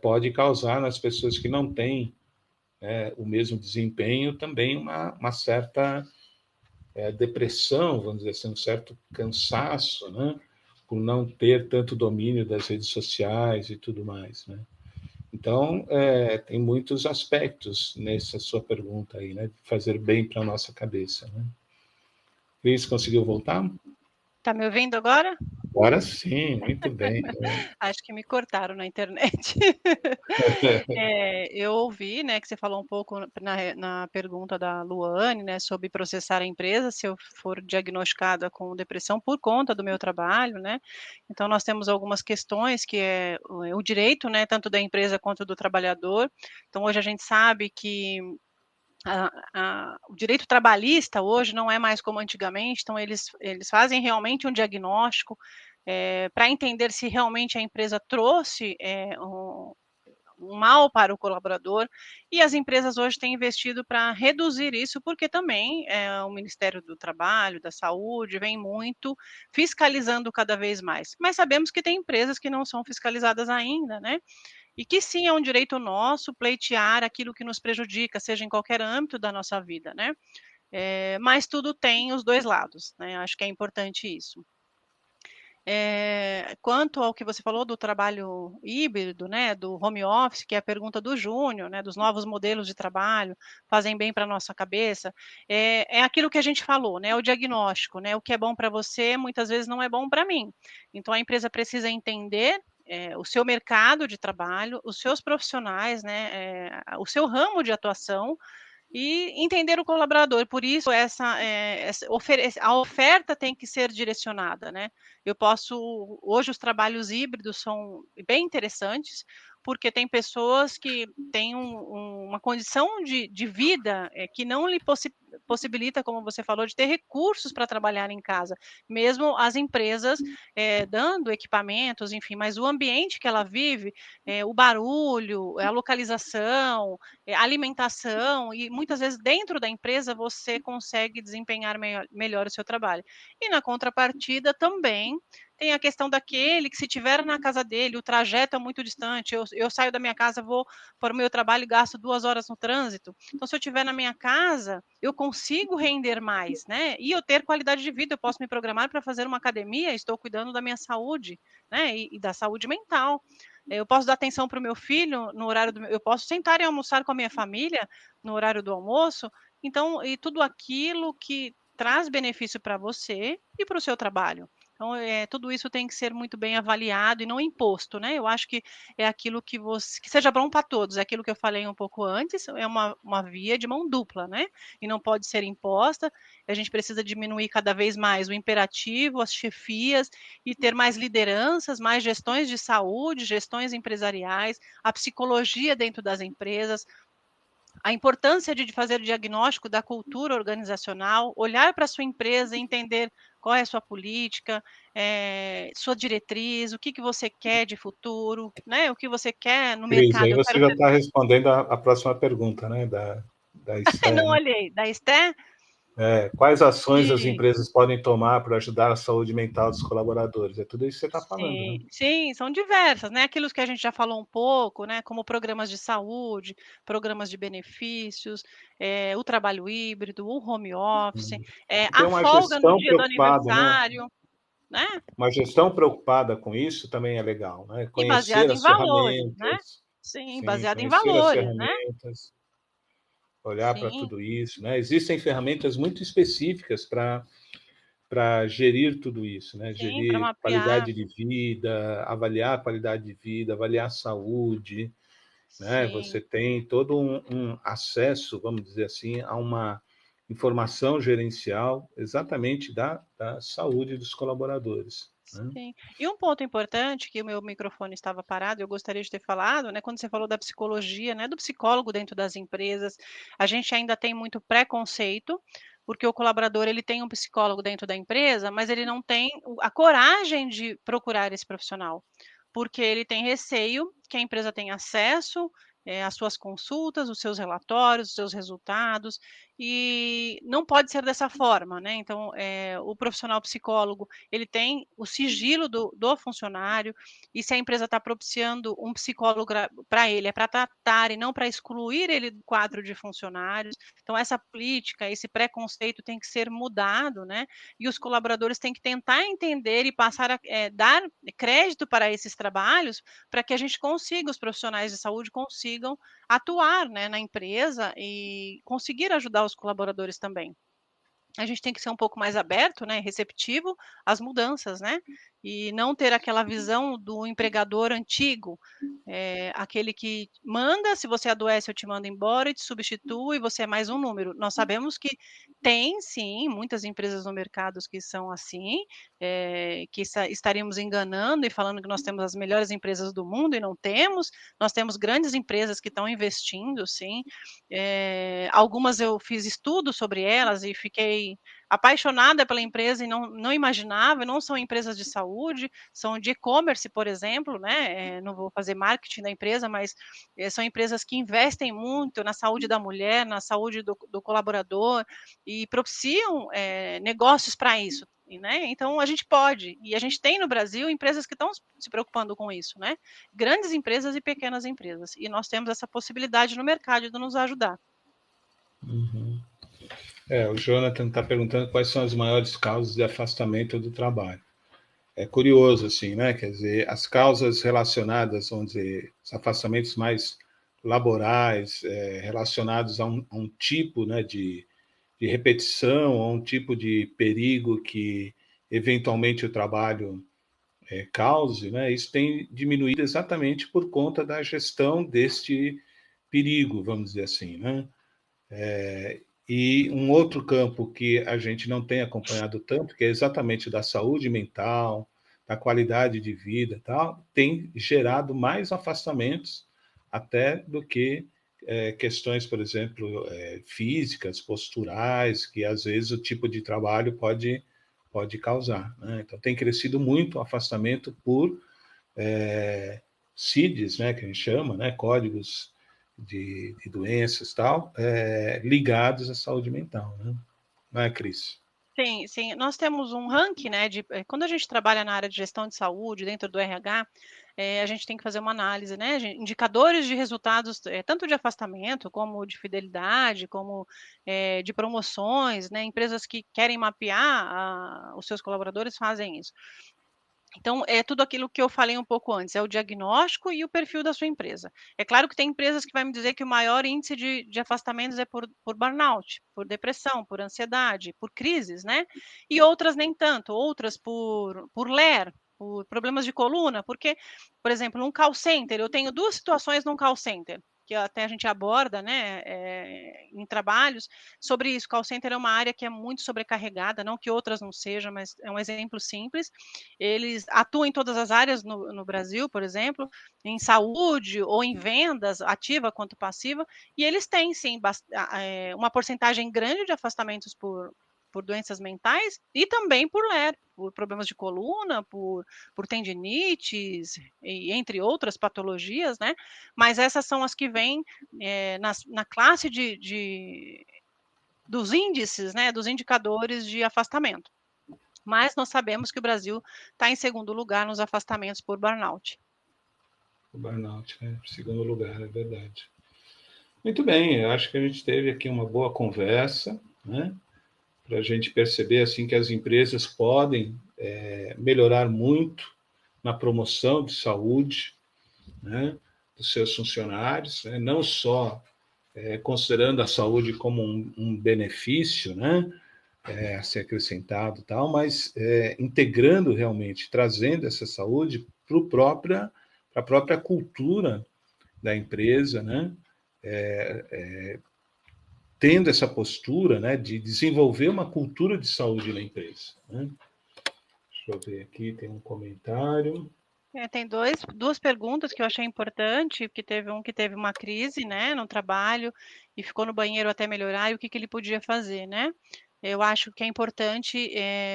Pode causar nas pessoas que não têm o mesmo desempenho também uma certa depressão, vamos dizer assim, um certo cansaço, né? Por não ter tanto domínio das redes sociais e tudo mais, né? Então, tem muitos aspectos nessa sua pergunta aí, né? Fazer bem para a nossa cabeça, né? Cris, conseguiu voltar? Tá me ouvindo agora? Agora sim, muito bem. Acho que me cortaram na internet. Eu ouvi, né, que você falou um pouco na pergunta da Luane, né, sobre processar a empresa se eu for diagnosticada com depressão por conta do meu trabalho, né? Então nós temos algumas questões que é o direito, né, tanto da empresa quanto do trabalhador. Então hoje a gente sabe que o direito trabalhista hoje não é mais como antigamente, então eles fazem realmente um diagnóstico para entender se realmente a empresa trouxe um mal para o colaborador, e as empresas hoje têm investido para reduzir isso, porque também o Ministério do Trabalho, da Saúde, vem muito fiscalizando cada vez mais. Mas sabemos que tem empresas que não são fiscalizadas ainda, né? E que sim é um direito nosso pleitear aquilo que nos prejudica, seja em qualquer âmbito da nossa vida, né? Mas tudo tem os dois lados, né? Acho que é importante isso. Quanto ao que você falou do trabalho híbrido, né, do home office, que é a pergunta do Júnior, né, dos novos modelos de trabalho, fazem bem para a nossa cabeça, é aquilo que a gente falou, né, o diagnóstico, né, o que é bom para você, muitas vezes não é bom para mim. Então, a empresa precisa entender o seu mercado de trabalho, os seus profissionais, né, o seu ramo de atuação, e entender o colaborador. Por isso, a oferta tem que ser direcionada, né? Hoje os trabalhos híbridos são bem interessantes, porque tem pessoas que têm uma condição de vida que não lhe possibilita, como você falou, de ter recursos para trabalhar em casa, mesmo as empresas dando equipamentos, enfim, mas o ambiente que ela vive, o barulho, a localização, alimentação, e muitas vezes dentro da empresa você consegue desempenhar melhor o seu trabalho. E na contrapartida também tem a questão daquele que, se tiver na casa dele, o trajeto é muito distante, eu saio da minha casa, vou para o meu trabalho e gasto 2 horas no trânsito. Então, se eu estiver na minha casa, eu consigo render mais, né? E eu ter qualidade de vida, eu posso me programar para fazer uma academia, estou cuidando da minha saúde, né? E da saúde mental. Eu posso dar atenção para o meu filho no horário eu posso sentar e almoçar com a minha família no horário do almoço. Então, e tudo aquilo que traz benefício para você e para o seu trabalho. Então, tudo isso tem que ser muito bem avaliado e não imposto, né? Eu acho que é aquilo que seja bom para todos, é aquilo que eu falei um pouco antes, é uma via de mão dupla, né? E não pode ser imposta. A gente precisa diminuir cada vez mais o imperativo, as chefias, e ter mais lideranças, mais gestões de saúde, gestões empresariais, a psicologia dentro das empresas, a importância de fazer o diagnóstico da cultura organizacional, olhar para a sua empresa e entender qual é a sua política, sua diretriz, o que você quer de futuro, né? O que você quer no Cris, mercado. aí Eu você quero já está respondendo a próxima pergunta, né, da Esther, Não né? olhei. Da Esté? Quais ações as Sim. empresas podem tomar para ajudar a saúde mental dos colaboradores? É tudo isso que você está falando, né? Sim, sim, são diversas, né? Aquilo que a gente já falou um pouco, né? Como programas de saúde, programas de benefícios, o trabalho híbrido, o home office, Ter a uma folga no gestão dia do preocupada, né? aniversário, né? Uma gestão preocupada com isso também é legal, né? E Conhecer baseado em as valores, né? ferramentas, Sim, sim, baseado em conhecer as valores, né? ferramentas, olhar para Sim, tudo isso, né? Existem ferramentas muito específicas para gerir tudo isso, né? sim, para Gerir mapear. qualidade de vida, avaliar a qualidade de vida, avaliar a saúde. né? Você tem todo um acesso, vamos dizer assim, a uma informação gerencial exatamente da saúde dos colaboradores. Né? Sim. E um ponto importante, que o meu microfone estava parado, eu gostaria de ter falado, né, quando você falou da psicologia, né, do psicólogo dentro das empresas, a gente ainda tem muito preconceito, porque o colaborador ele tem um psicólogo dentro da empresa, mas ele não tem a coragem de procurar esse profissional, porque ele tem receio que a empresa tenha acesso às suas consultas, os seus relatórios, os seus resultados, e não pode ser dessa forma, né? Então, o profissional psicólogo ele tem o sigilo do funcionário, e se a empresa está propiciando um psicólogo para ele, é para tratar e não para excluir ele do quadro de funcionários. Então, essa política, esse preconceito tem que ser mudado, né? E os colaboradores têm que tentar entender e passar a dar crédito para esses trabalhos, para que a gente consiga, os profissionais de saúde consigam atuar, né, na empresa e conseguir ajudar os colaboradores também. A gente tem que ser um pouco mais aberto, né, receptivo às mudanças, né, e não ter aquela visão do empregador antigo, aquele que manda, se você adoece eu te mando embora e te substituo e você é mais um número. Nós sabemos que tem sim, muitas empresas no mercado que são assim, que estaríamos enganando e falando que nós temos as melhores empresas do mundo e não temos, nós temos grandes empresas que estão investindo sim, algumas eu fiz estudos sobre elas e fiquei apaixonada pela empresa e não imaginava, não são empresas de saúde, são de e-commerce, por exemplo, né? Não vou fazer marketing da empresa, mas são empresas que investem muito na saúde da mulher, na saúde do colaborador e propiciam negócios para isso. Né? Então a gente pode, e a gente tem no Brasil empresas que estão se preocupando com isso, né? Grandes empresas e pequenas empresas, e nós temos essa possibilidade no mercado de nos ajudar. Uhum. O Jonathan está perguntando quais são as maiores causas de afastamento do trabalho. É curioso, assim, né? Quer dizer, as causas relacionadas, vamos dizer, os afastamentos mais laborais, relacionados a um tipo, né, de repetição, a um tipo de perigo que eventualmente o trabalho cause, né? Isso tem diminuído exatamente por conta da gestão deste perigo, vamos dizer assim, né? E um outro campo que a gente não tem acompanhado tanto, que é exatamente da saúde mental, da qualidade de vida, tal, tem gerado mais afastamentos até do que questões, por exemplo, físicas, posturais, que às vezes o tipo de trabalho pode causar. Né? Então tem crescido muito o afastamento por CIDs, né, que a gente chama, né, códigos de doenças tal, ligados à saúde mental, né? Não é, Cris? Sim, sim. Nós temos um ranking, né, quando a gente trabalha na área de gestão de saúde, dentro do RH, a gente tem que fazer uma análise, né, indicadores de resultados, tanto de afastamento, como de fidelidade, como de promoções, né, empresas que querem mapear os seus colaboradores fazem isso. Então, é tudo aquilo que eu falei um pouco antes, é o diagnóstico e o perfil da sua empresa. É claro que tem empresas que vai me dizer que o maior índice de afastamentos é por burnout, por depressão, por ansiedade, por crises, né? E outras nem tanto, outras por LER, por problemas de coluna, porque, por exemplo, num call center, eu tenho duas situações num call center, que até a gente aborda, né, em trabalhos, sobre isso. Call center é uma área que é muito sobrecarregada, não que outras não sejam, mas é um exemplo simples. Eles atuam em todas as áreas no Brasil, por exemplo, em saúde ou em vendas, ativa quanto passiva, e eles têm, sim, uma porcentagem grande de afastamentos por doenças mentais e também por LER, por problemas de coluna, por tendinites, e entre outras patologias, né? Mas essas são as que vêm na classe dos índices, né? Dos indicadores de afastamento. Mas nós sabemos que o Brasil está em segundo lugar nos afastamentos por burnout. O burnout, né? Segundo lugar, é verdade. Muito bem, eu acho que a gente teve aqui uma boa conversa, né? Para a gente perceber assim que as empresas podem melhorar muito na promoção de saúde, né, dos seus funcionários, né? Não só considerando a saúde como um benefício, né, a ser acrescentado, tal, mas integrando realmente, trazendo essa saúde para a própria cultura da empresa, né? Tendo essa postura, né, de desenvolver uma cultura de saúde na empresa, né? Deixa eu ver aqui, tem um comentário. Tem duas perguntas que eu achei importante, que teve um que teve uma crise, né, no trabalho e ficou no banheiro até melhorar, e o que ele podia fazer, né? Eu acho que é importante,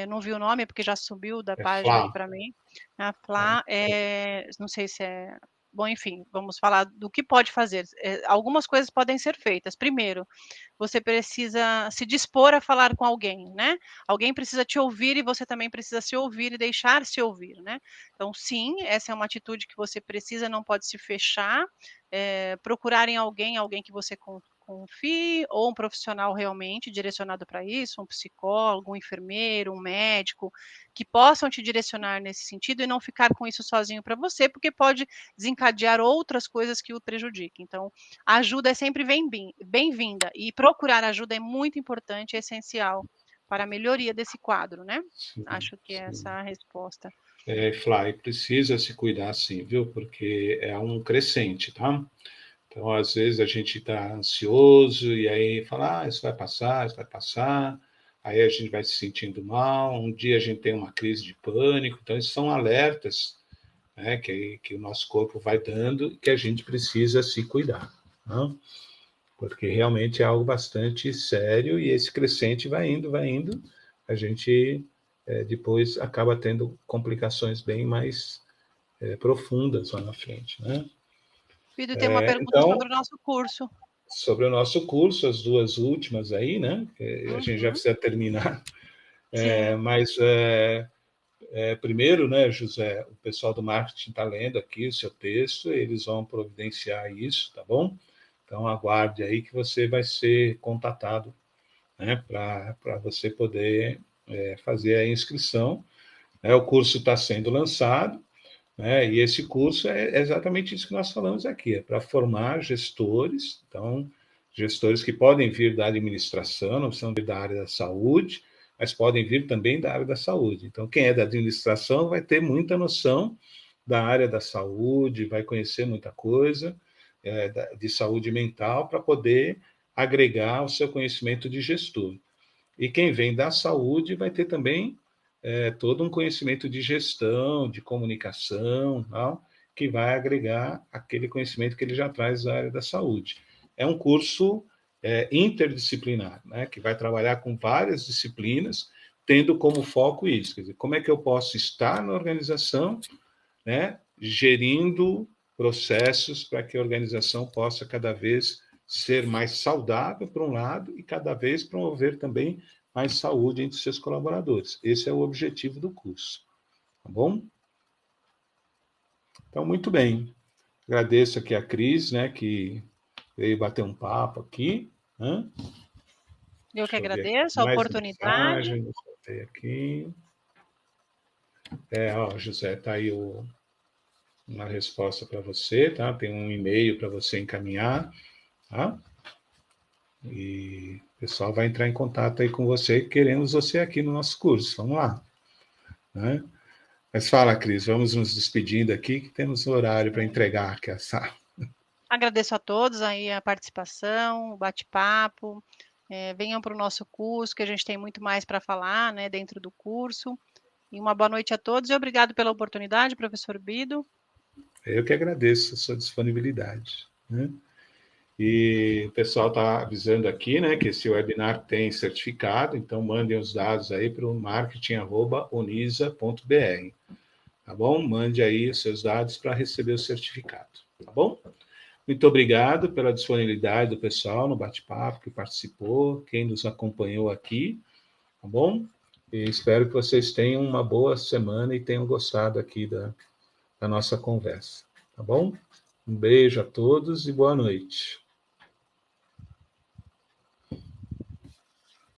não vi o nome porque já subiu da página aí Flá. para mim. A Flá, não sei se é. Bom, enfim, vamos falar do que pode fazer. Algumas coisas podem ser feitas. Primeiro, você precisa se dispor a falar com alguém, né? Alguém precisa te ouvir e você também precisa se ouvir e deixar se ouvir, né? Então, sim, essa é uma atitude que você precisa, não pode se fechar, procurar em alguém que você confie, ou um profissional realmente direcionado para isso, um psicólogo, um enfermeiro, um médico, que possam te direcionar nesse sentido e não ficar com isso sozinho para você, porque pode desencadear outras coisas que o prejudiquem. Então, a ajuda é sempre bem-vinda, e procurar ajuda é muito importante e essencial para a melhoria desse quadro, né? Sim, Acho que sim. essa é a resposta. Flá, precisa se cuidar sim, viu? Porque é um crescente, tá? Então, às vezes, a gente está ansioso e aí fala, isso vai passar, isso vai passar. Aí a gente vai se sentindo mal. Um dia a gente tem uma crise de pânico. Então, esses são alertas, né, que o nosso corpo vai dando e que a gente precisa se cuidar, né? Porque realmente é algo bastante sério e esse crescente vai indo. A gente depois acaba tendo complicações bem mais profundas lá na frente, né? Pedro, tem uma pergunta Então, sobre o nosso curso. sobre o nosso curso, as duas últimas aí, né? A gente já Uhum. precisa terminar. Sim. Mas, primeiro, né, José, o pessoal do marketing está lendo aqui o seu texto, eles vão providenciar isso, tá bom? Então, aguarde aí que você vai ser contatado, né, para você poder fazer a inscrição. O curso está sendo lançado, né, e esse curso é exatamente isso que nós falamos aqui, é para formar gestores, então, gestores que podem vir da administração, não precisam vir da área da saúde, mas podem vir também da área da saúde. Então, quem é da administração vai ter muita noção da área da saúde, vai conhecer muita coisa de saúde mental para poder agregar o seu conhecimento de gestor. E quem vem da saúde vai ter também todo um conhecimento de gestão, de comunicação, não, que vai agregar aquele conhecimento que ele já traz da área da saúde. É um curso interdisciplinar, né, que vai trabalhar com várias disciplinas, tendo como foco isso, quer dizer, como é que eu posso estar na organização, né, gerindo processos para que a organização possa cada vez ser mais saudável, por um lado, e cada vez promover também mais saúde entre seus colaboradores. Esse é o objetivo do curso, tá bom? Então, muito bem. Agradeço aqui a Cris, né, que veio bater um papo aqui, né? Eu que Deixa eu ver aqui. agradeço a Mais oportunidade. mensagem, botei aqui. José, tá aí uma resposta para você, tá? Tem um e-mail para você encaminhar, tá? E o pessoal vai entrar em contato aí com você, queremos você aqui no nosso curso. Vamos lá, né? Mas fala, Cris, vamos nos despedindo aqui, que temos horário para entregar aqui essa. Agradeço a todos aí a participação, o bate-papo. Venham para o nosso curso, que a gente tem muito mais para falar, né, dentro do curso. E uma boa noite a todos e obrigado pela oportunidade, professor Bido. Eu que agradeço a sua disponibilidade, né? E o pessoal está avisando aqui, né, que esse webinar tem certificado, então mandem os dados aí para o marketing@unisa.br, tá bom? Mande aí os seus dados para receber o certificado, tá bom? Muito obrigado pela disponibilidade do pessoal no bate-papo que participou, quem nos acompanhou aqui, tá bom? E espero que vocês tenham uma boa semana e tenham gostado aqui da nossa conversa, tá bom? Um beijo a todos e boa noite.